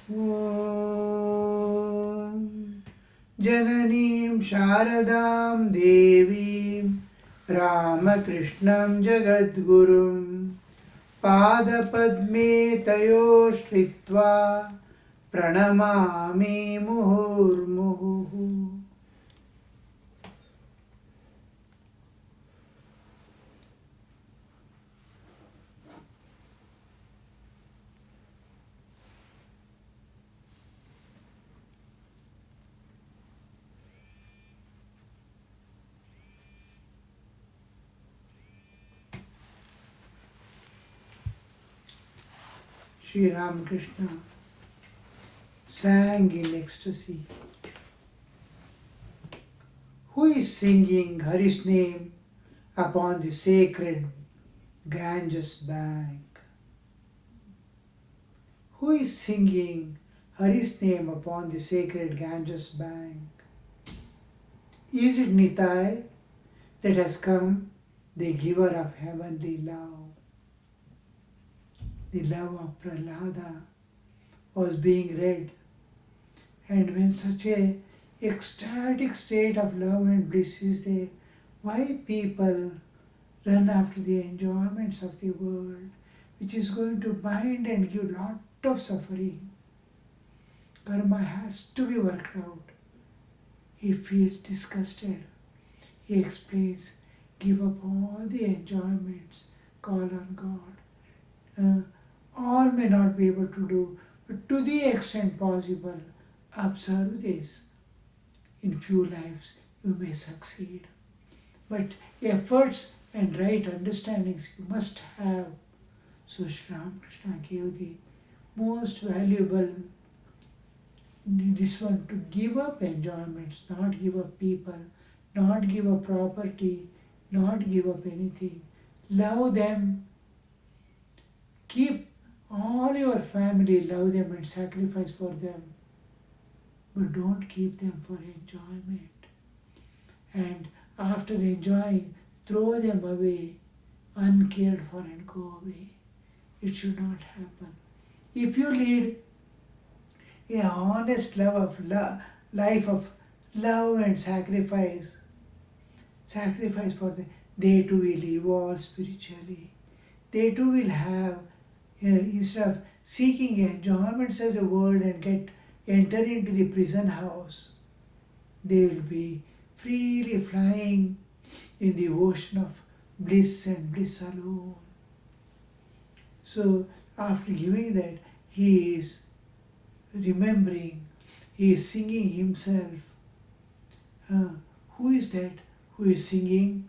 Om Jananim Sharadam Devim Ramakrishnam Jagadgurum Padapadme Tayo Shritva Pranamami Muhurmuhu. Sri Ramakrishna sang in ecstasy. Who is singing Hari's name upon the sacred Ganges bank? Who is singing Hari's name upon the sacred Ganges bank? Is it Nitai that has come, the giver of heavenly love? The love of Prahlada was being read, and when such a ecstatic state of love and bliss is there, why people run after the enjoyments of the world, which is going to bind and give lot of suffering? Karma has to be worked out. He feels disgusted. He explains, give up all the enjoyments, call on God. All may not be able to do, but to the extent possible, observe this. In few lives, you may succeed. But efforts and right understandings you must have. So Sri Ramakrishna gave the most valuable, this one, to give up enjoyments, not give up people, not give up property, not give up anything. Love them. Keep all your family, love them and sacrifice for them. But don't keep them for enjoyment. And after enjoying, throw them away, uncared for, and go away. It should not happen. If you lead a honest life of love and sacrifice for them, they too will evolve spiritually. They too will have, instead of seeking enjoyments of the world and enter into the prison house, they will be freely flying in the ocean of bliss and bliss alone. So after giving that, he is remembering, he is singing himself. Who is that who is singing?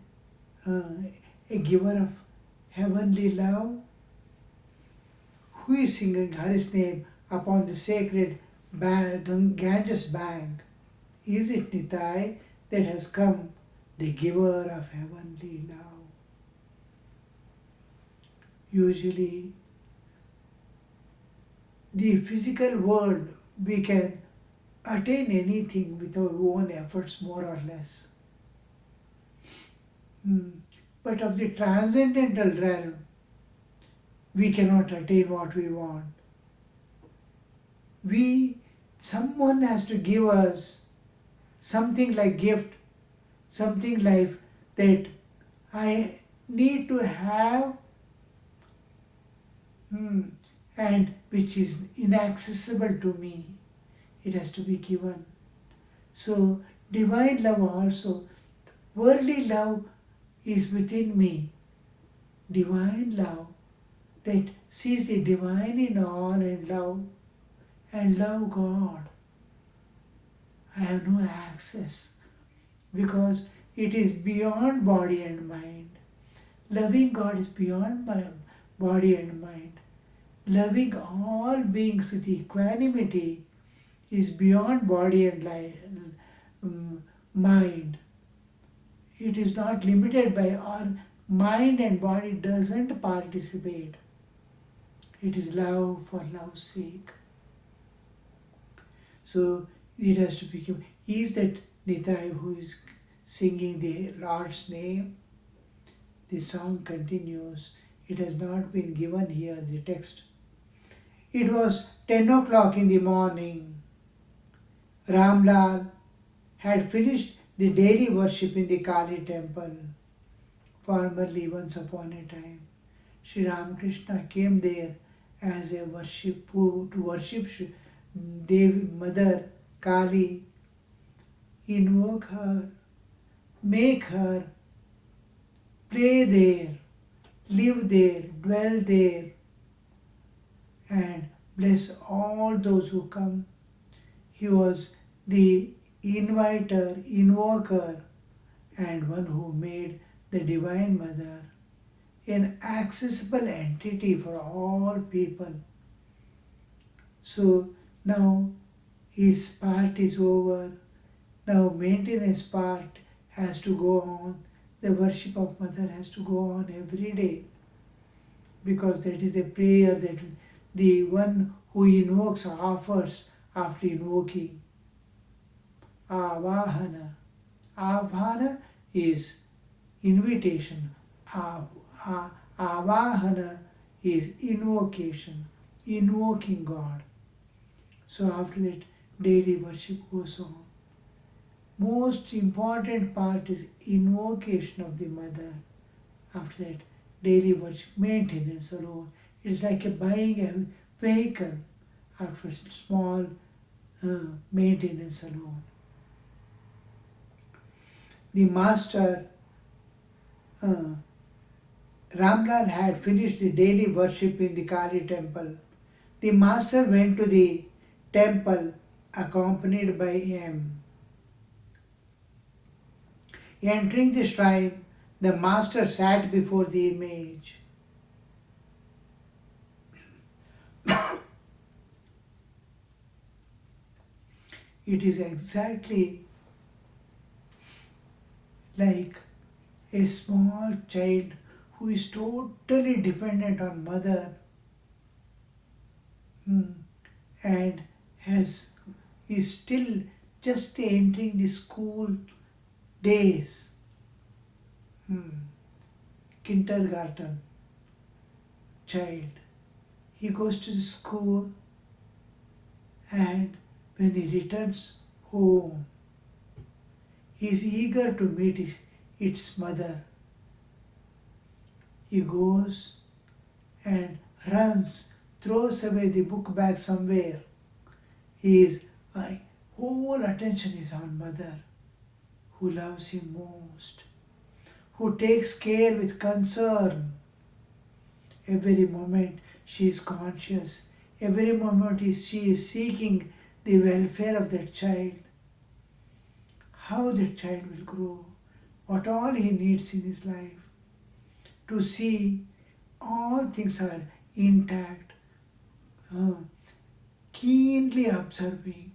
A giver of heavenly love? Who is singing Hari's name upon the sacred Ganges bank? Is it Nitai that has come, the giver of heavenly love? Usually, the physical world, we can attain anything with our own efforts, more or less. But of the transcendental realm, we cannot attain what we want. Someone has to give us something like gift, something like that I need to have, and which is inaccessible to me. It has to be given. So divine love also, worldly love is within me. Divine love that sees the divine in all and love God. I have no access because it is beyond body and mind. Loving God is beyond my body and mind. Loving all beings with equanimity is beyond body and mind. It is not limited by our mind, and body doesn't participate. It is love for love's sake. So it has to become, he is that Nitai who is singing the Lord's name. The song continues. It has not been given here, the text. It was 10 o'clock in the morning. Ramlal had finished the daily worship in the Kali temple. Formerly, once upon a time, Sri Ramakrishna came there as a to worship Devi, Mother Kali, invoke her, make her play there, live there, dwell there, and bless all those who come. He was the inviter, invoker, and one who made the Divine Mother an accessible entity for all people. So now his part is over. Now maintenance part has to go on. The worship of Mother has to go on every day, because that is a prayer that the one who invokes offers after invoking. Avahana. Avahana is invitation. Avahana is invocation, invoking God. So after that, daily worship goes on. Most important part is invocation of the Mother. After that, daily worship, maintenance alone. It's like buying a vehicle after small maintenance alone. The master, Ramlal had finished the daily worship in the Kali temple. The master went to the temple accompanied by him. Entering the shrine, the master sat before the image. It is exactly like a small child who is totally dependent on mother and is still just entering the school days, kindergarten child. He goes to the school, and when he returns home, he is eager to meet its mother. He goes and runs, throws away the book bag somewhere. His whole attention is on mother, who loves him most, who takes care with concern. Every moment she is conscious, every moment she is seeking the welfare of that child. How that child will grow, what all he needs in his life. To see all things are intact, keenly observing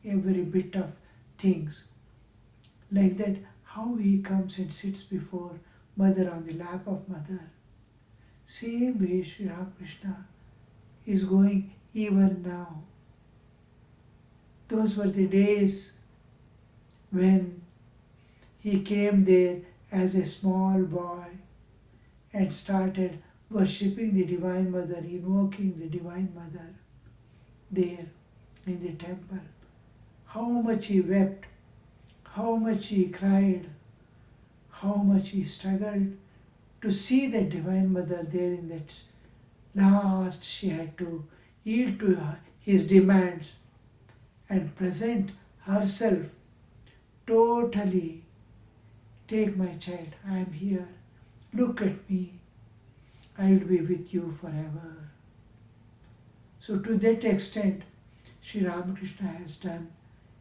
every bit of things. Like that, how he comes and sits before mother on the lap of mother. Same way Sri Ramakrishna is going even now. Those were the days when he came there as a small boy and started worshipping the Divine Mother, invoking the Divine Mother there in the temple. How much he wept, how much he cried, how much he struggled to see the Divine Mother there in that last she had to yield to his demands and present herself totally. Take my child, I am here. Look at me. I will be with you forever. So to that extent, Sri Ramakrishna has done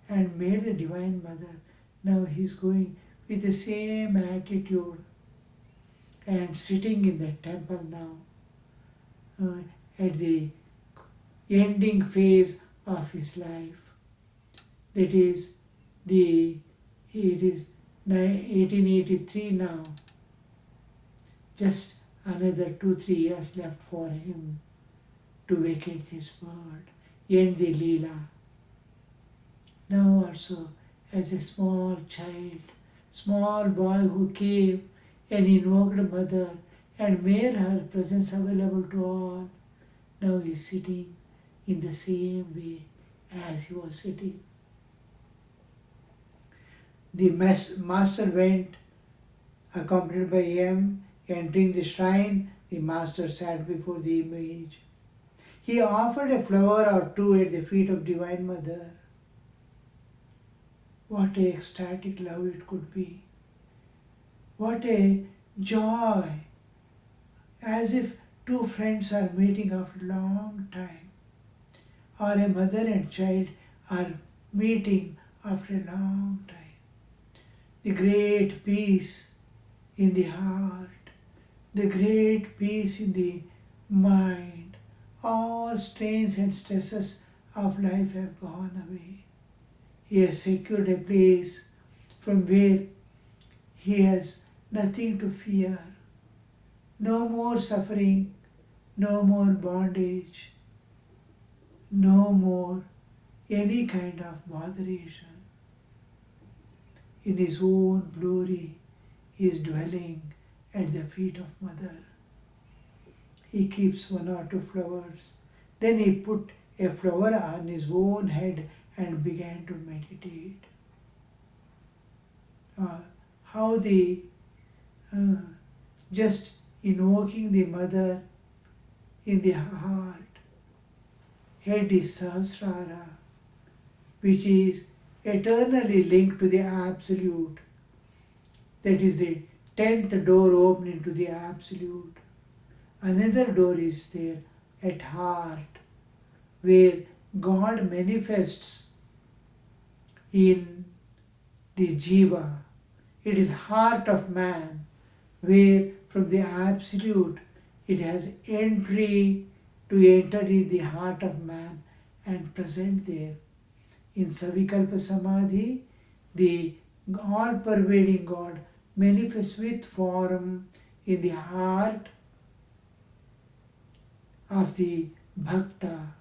and made the Divine Mother. Now he is going with the same attitude and sitting in the temple now at the ending phase of his life. That is it is 1883 now. Just another 2-3 years left for him to vacate this world, end the Leela. Now also, as a small child, small boy who came and invoked mother and made her presence available to all, Now he is sitting in the same way as he was sitting. The master went, accompanied by him. Entering the shrine, the master sat before the image. He offered a flower or two at the feet of Divine Mother. What a ecstatic love it could be. What a joy. As if two friends are meeting after a long time. Or a mother and child are meeting after a long time. The great peace in the heart, the great peace in the mind, all strains and stresses of life have gone away. He has secured a place from where he has nothing to fear. No more suffering, no more bondage, no more any kind of botheration. In his own glory, he is dwelling at the feet of Mother. He keeps one or two flowers. Then he put a flower on his own head and began to meditate. How the just invoking the Mother in the heart. Head is Sahasrara, which is eternally linked to the Absolute. That is the 10th door opening to the Absolute. Another door is there at heart, where God manifests in the Jiva. It is heart of man, where from the Absolute it has entry to enter in the heart of man and present there. In Savikalpa Samadhi, the all-pervading God manifests with form in the heart of the Bhakta,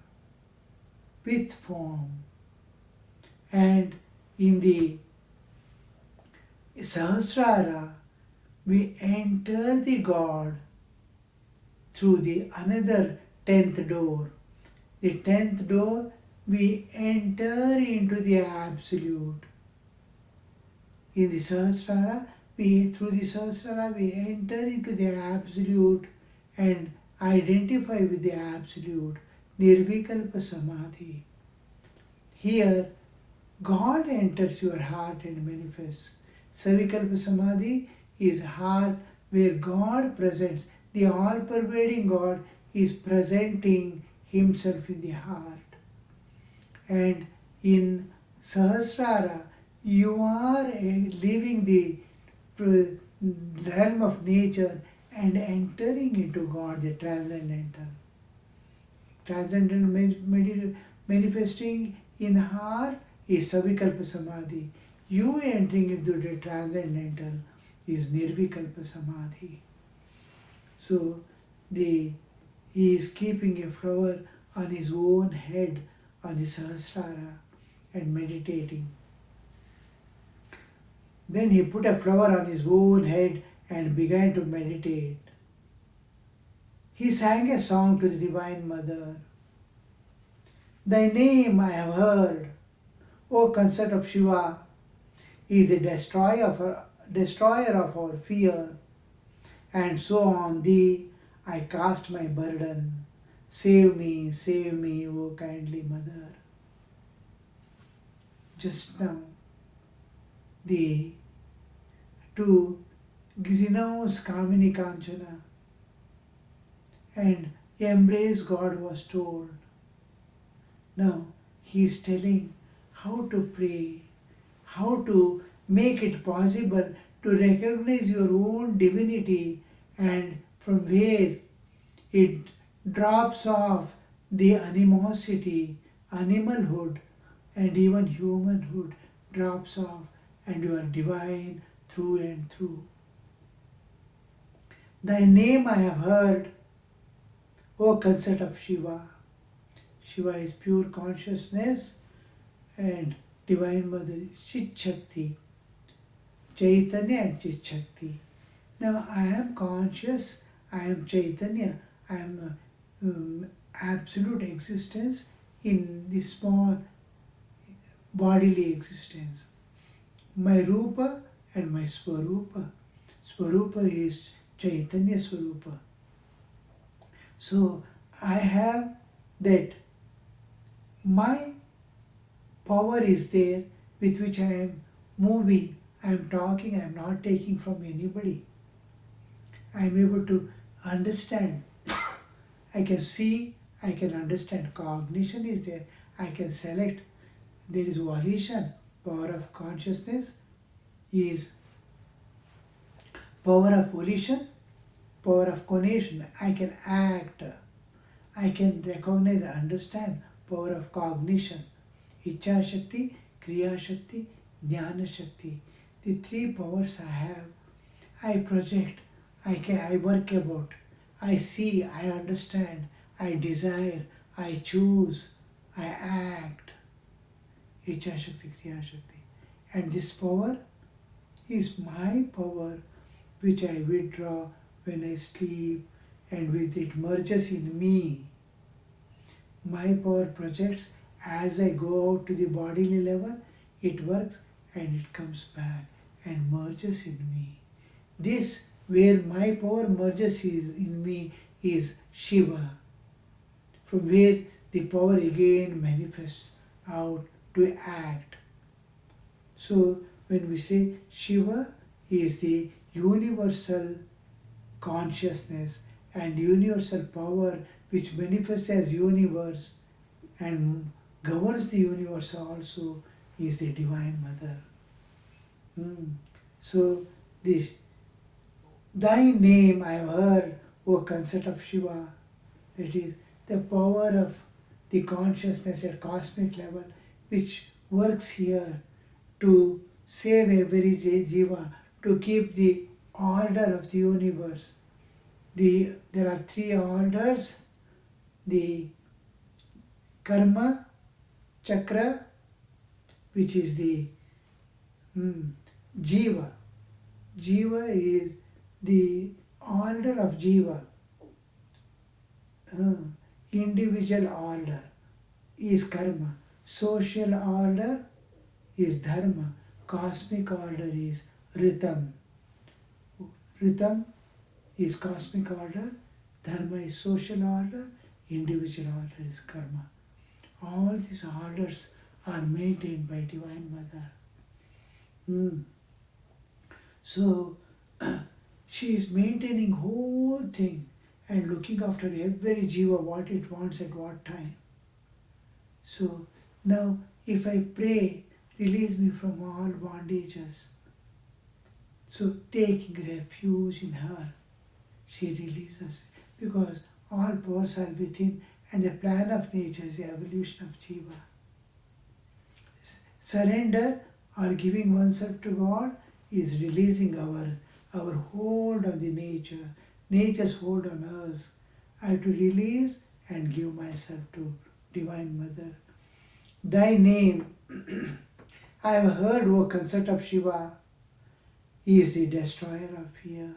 with form. And in the Sahasrara, we enter the God through the another 10th door. The 10th door, we enter into the Absolute. In the Sahasrara, through the Sahasrara, we enter into the Absolute and identify with the Absolute. Nirvikalpa Samadhi. Here, God enters your heart and manifests. Savikalpa Samadhi is heart where God presents. The all-pervading God is presenting Himself in the heart. And in Sahasrara, you are leaving the realm of nature and entering into God, the transcendental. Transcendental manifesting in heart is Savikalpa Samadhi. You entering into the transcendental is Nirvikalpa Samadhi. So he is keeping a flower on his own head on the Sahasrara and meditating. Then he put a flower on his own head and began to meditate. He sang a song to the Divine Mother. Thy name I have heard, O consort of Shiva, is the destroyer of our fear, and so on thee I cast my burden. Save me, O kindly Mother. Just now, to renounce Kamini Kanchana and embrace God was told. Now he is telling how to pray, how to make it possible to recognize your own divinity, and from where it drops off the animosity, animalhood, and even humanhood drops off, and you are divine through and through. Thy name I have heard, O consort of Shiva. Shiva is pure consciousness and Divine Mother is Chit Shakti, Chaitanya and Chit Shakti. Now I am conscious, I am Chaitanya, I absolute existence in the small bodily existence. My Rupa and my Swarupa. Swarupa is Chaitanya Swarupa. So I have that my power is there with which I am moving, I am talking, I am not taking from anybody. I am able to understand. I can see, I can understand. Cognition is there. I can select. There is volition. Power of consciousness is power of volition, power of connection. I can act. I can recognize, understand. Power of cognition. Icha Shakti, Kriya Shakti, Jnana Shakti. The three powers I have. I project. I work about. I see, I understand, I desire, I choose, I act. Icha Shakti, Kriya Shakti. And this power is my power which I withdraw when I sleep and with it merges in me. My power projects as I go out to the bodily level, it works and it comes back and merges in me. This where my power merges in me is Shiva, from where the power again manifests out to act. So when we say Shiva is the universal consciousness and universal power which manifests as universe and governs the universe also, is the Divine Mother. So this Thy name I have heard, O concept of Shiva, that is the power of the consciousness at cosmic level which works here to save every jiva, to keep the order of the universe. There are three orders, the karma, chakra, which is the jiva. Jiva is the order of jiva. Individual order is karma. Social order is dharma. Cosmic order is rhythm. Rhythm is cosmic order. Dharma is social order. Individual order is karma. All these orders are maintained by Divine Mother. So she is maintaining whole thing and looking after every jiva, what it wants at what time. So now if I pray, release me from all bondages. So taking refuge in her, she releases, because all powers are within and the plan of nature is the evolution of jiva. Surrender or giving oneself to God is releasing our hold on the nature, nature's hold on us. I have to release and give myself to Divine Mother. Thy name, I have heard, O concept of Shiva, is the destroyer of fear.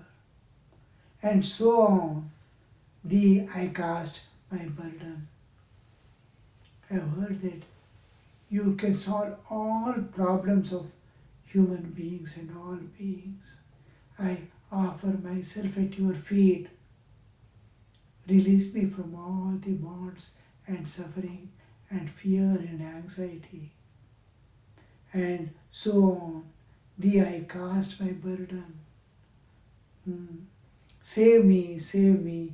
And so on, thee I cast my burden. I have heard that you can solve all problems of human beings and all beings. I offer myself at your feet. Release me from all the bonds and suffering and fear and anxiety. And so on. Thee I cast my burden. Save me,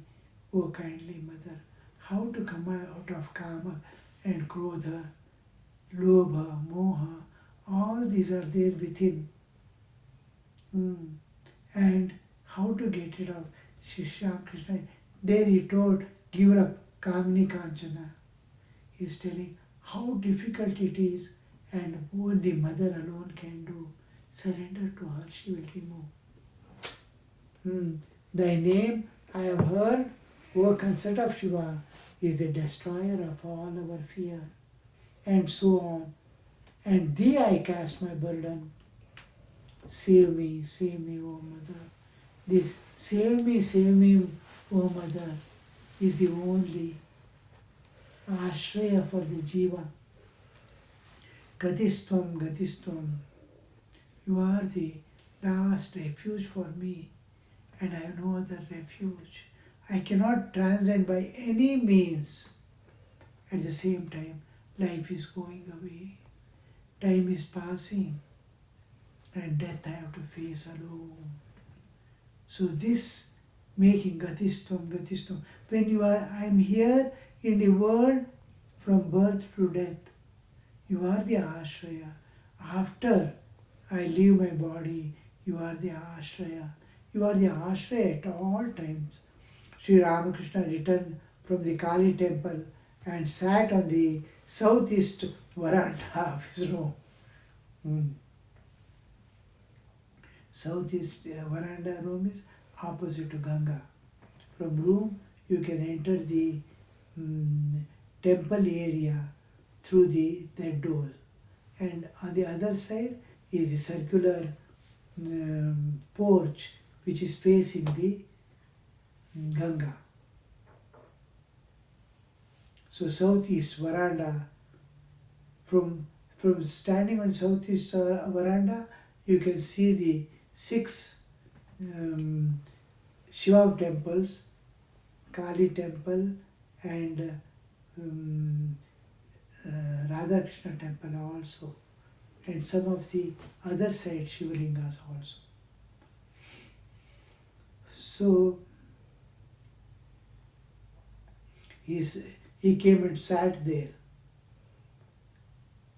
O kindly Mother. How to come out of kama and krodha, lobha, moha, all these are there within. And how to get rid of Shri Krishna. There he told, give up Kamini Kanchana. He's telling how difficult it is and what the mother alone can do. Surrender to her, she will remove. Thy name I have heard, O concept of Shiva, is the destroyer of all our fear. And so on. And thee I cast my burden. Save me, O Mother. This save me, O Mother, is the only ashraya for the jiva. Gatistvam, gatistvam. You are the last refuge for me, and I have no other refuge. I cannot transcend by any means. At the same time, life is going away. Time is passing, and death I have to face alone. So this making gatistvam, gatistvam. When you are, I am here in the world from birth to death. You are the ashraya. After I leave my body, you are the ashraya. You are the ashraya at all times. Sri Ramakrishna returned from the Kali temple and sat on the southeast veranda of his room. Southeast veranda room is opposite to Ganga. From room you can enter the temple area through that door, and on the other side is the circular porch which is facing the Ganga. So southeast veranda, from standing on southeast veranda, you can see the 6 Shiva temples, Kali temple, and Radhakrishna temple also, and some of the other side Shivalingas also. So he came and sat there,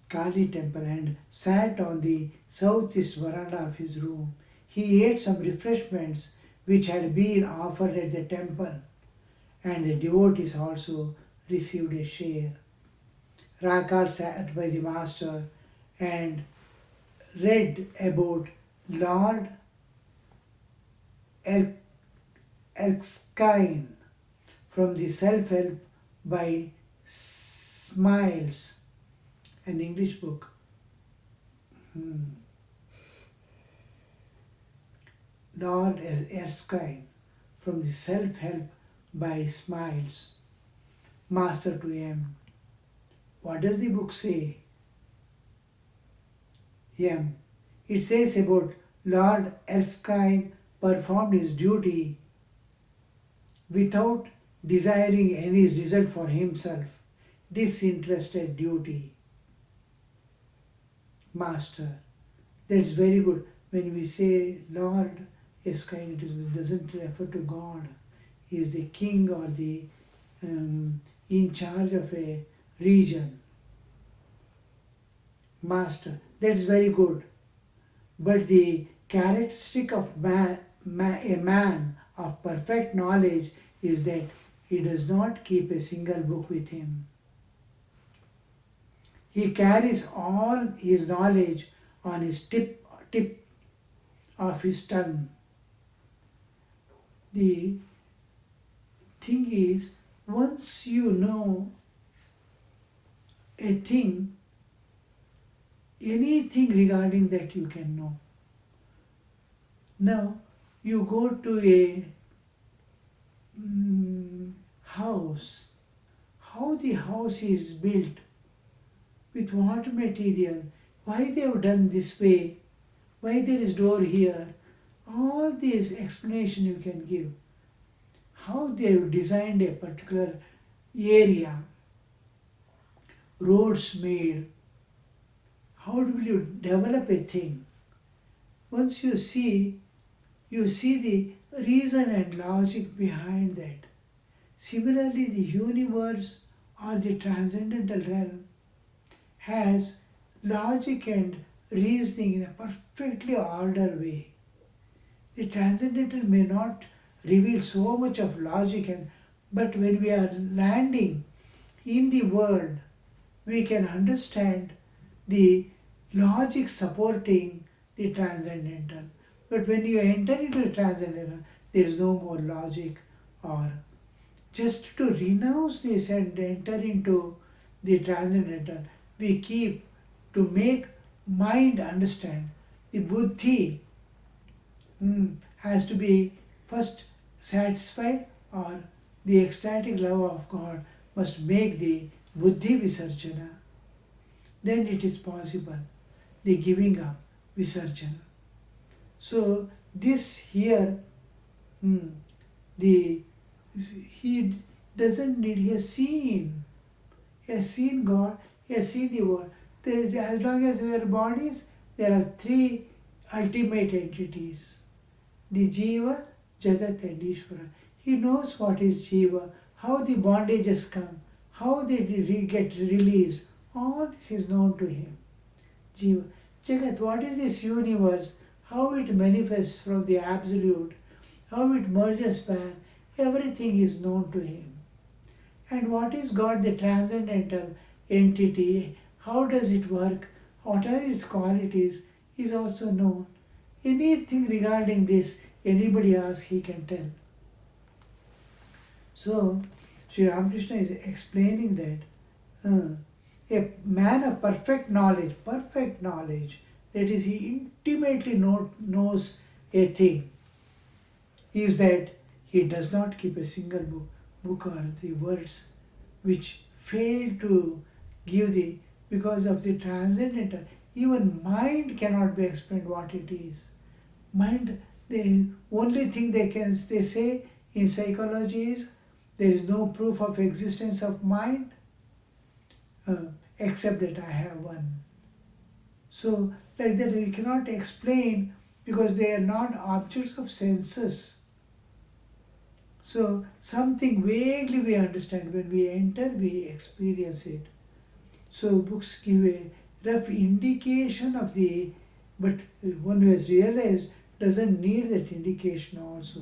Kali temple, and sat on the southeast veranda of his room. He ate some refreshments which had been offered at the temple, and the devotees also received a share. Rakal sat by the master and read about Lord Erskine from the Self-Help by Smiles, an English book. Lord Erskine from the Self-Help by Smiles. Master to M. What does the book say? M. It says about Lord Erskine performed his duty without desiring any result for himself. Disinterested duty. Master. That's very good. When we say Lord Erskine, it doesn't refer to God. He is the king or the in charge of a region. Master. That's very good. But the characteristic of a man of perfect knowledge is that he does not keep a single book with him. He carries all his knowledge on his tip of his tongue. The thing is, once you know a thing, anything regarding that you can know. Now, you go to a house. How the house is built, with what material, why they have done this way, why there is door here, all these explanation you can give. How they have designed a particular area, roads made. How will you develop a thing? Once you see the reason and logic behind that. Similarly, the universe or the transcendental realm has logic and reasoning in a perfectly ordered way. The transcendental may not reveal so much of logic, but when we are landing in the world, we can understand the logic supporting the transcendental. But when you enter into the transcendental, there is no more logic, or just to renounce this and enter into the transcendental, we keep to make mind understand. The buddhi has to be first satisfied, or the ecstatic love of God must make the buddhi visarjana, then it is possible, the giving up, visarjana. So this here, the he doesn't need, he has seen. He has seen God, he has seen the world. As long as we are bodies, there are three ultimate entities. The Jiva, Jagat and Ishvara. He knows what is Jiva, how the bondages come, how they get released. All this is known to him. Jiva. Jagat, what is this universe? How it manifests from the Absolute, how it merges back, everything is known to him. And what is God, the transcendental entity? How does it work? What are its qualities? Is also known. Anything regarding this, anybody asks, he can tell. So, Sri Ramakrishna is explaining that a man of perfect knowledge, that is, he intimately knows a thing, is that he does not keep a single book or the words which fail to give the, because of the transcendental. Even mind cannot be explained what it is. Mind, the only thing they say in psychology is there is no proof of existence of mind except that I have one. So like that we cannot explain because they are not objects of senses. So something vaguely we understand. When we enter, we experience it. So books give a rough indication of the, but one who has realized doesn't need that indication also.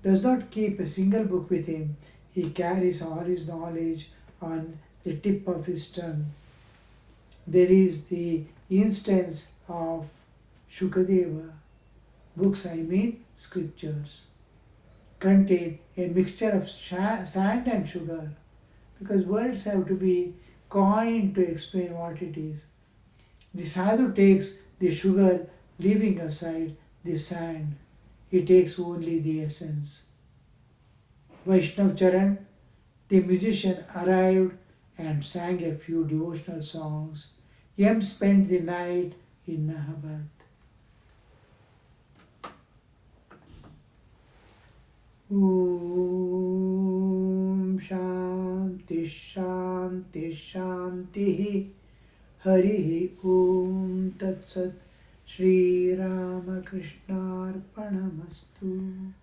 Does not keep a single book with him. He carries all his knowledge on the tip of his tongue. There is the instance of Shukadeva. Books, I mean scriptures, contain a mixture of sand and sugar, because words have to be coined to explain what it is. The sadhu takes the sugar, leaving aside the sand. He takes only the essence. Vaishnav Charan, the musician, arrived and sang a few devotional songs. Yam spent the night in Nahabad. Om Shanti Shanti Shanti Hari Om Tat Sat Shri Ramakrishna Arpanamastu.